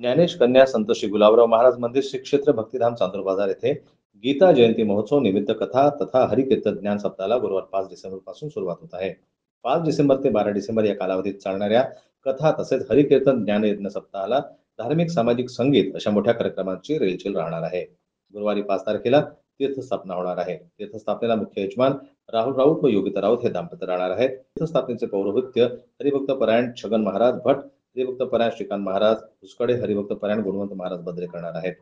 ज्ञानेश कन्या संत श्री गुलाबराव महाराज मंदिर श्री क्षेत्र भक्तिधाम चांदूर बाजार येथे गीता जयंती महोत्सव निमित्त कथा तथा हरिकीर्तन ज्ञान सप्ताहाला गुरुवार 5 डिसेंबर पासून सुरुवात होत आहे. 5 डिसेंबर ते 12 डिसेंबर या कालावधीत चालणाऱ्या कथा तसेच हरिकीर्तन ज्ञान यज्ञ सप्ताहाला धार्मिक सामाजिक संगीत अशा मोठ्या कार्यक्रमांची रेलचेल राहणार आहे. गुरुवारी 5 तारखेला तीर्थस्थापना होणार आहे. तीर्थस्थापनेला मुख्य यजमान राहुल राऊत व योगिता राऊत हे दाम्पत्य राहणार आहेत. तीर्थस्थापनेचे पौरोहित्य हरिभक्त परायण छगन महाराज भट, हरिभक्त परायण श्रीकांत महाराज पुष्कडे, हरिभक्त परायण गुणवंत महाराज बद्रे करणार आहेत.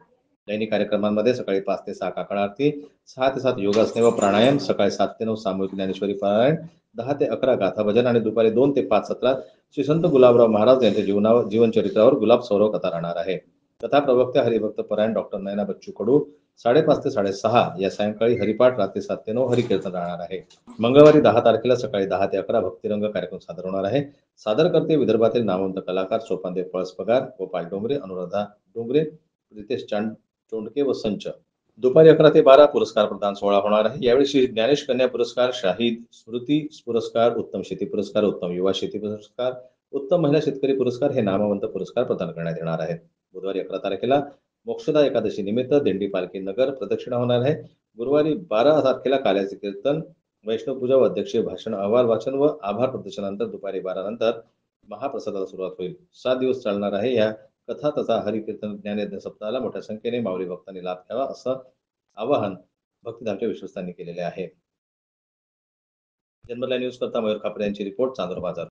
दैनिक कार्यक्रमांमध्ये सकाळी 5 ते 6 काकड आरती, 6 ते 7 योगासने व प्राणायाम, सकाळी 7 ते 9 सामूहिक ज्ञानेश्वरी पारायण, 10 ते 11 गाथा भजन आणि दुपारी 2 ते 5 सत्रात श्री संत गुलाबराव महाराज यांच्या जीवनचरित्रावर गुलाब सौरव कथा राहणार आहे. कथा प्रवक्त्या हरिभक्त परायण डॉक्टर नयना बच्चू कडू 5:30 ते 6:30 या सायंकाळी हरिपाठ, रात्री 7 ते 9 हरिकीर्तन राहणार आहे. मंगळवारी 10 तारखेला सकाळी 10 ते 11 भक्तिरंग कार्यक्रम सादर होणार आहे. सादरकर्ते विदर्भातील नामवंत कलाकार सोपानदेव पळसपगार, गोपाल डोंगरे, अनुराधा डोंगरे, रितेश चोंडके व संच. दुपारी 11 ते 12 पुरस्कार प्रदान सोहळा होणार आहे. यावेळी श्री ज्ञानेश कन्या पुरस्कार, शाहीद स्मृती पुरस्कार, उत्तम शेती पुरस्कार, उत्तम युवा शेती पुरस्कार, उत्तम महिला शेतकरी पुरस्कार हे नामवंत पुरस्कार प्रदान करण्यात येणार आहेत. बुधवारी 11 तारखेला मोक्षदा एकादशी निमित्त दिंडी पालखी नगर प्रदक्षिणा होणार आहे. गुरुवारी 12 तारखेला काल्याचे कीर्तन, वैष्णव पूजा व अध्यक्षीय भाषण, अहवाल वाचन व आभार प्रदर्शनानंतर दुपारी 12 नंतर महाप्रसादाला सुरुवात होईल. 7 दिवस चालणार आहे. या कथा तथा हरिकीर्तन ज्ञानयज्ञ सप्ताहाला मोठ्या संख्येने माऊली भक्तांनी लाभ घ्यावा असं आवाहन भक्तिधामच्या विश्वस्तांनी केलेले आहे. जन्मला न्यूज करता मयूर खापरे यांची रिपोर्ट, चांदूर बाजार.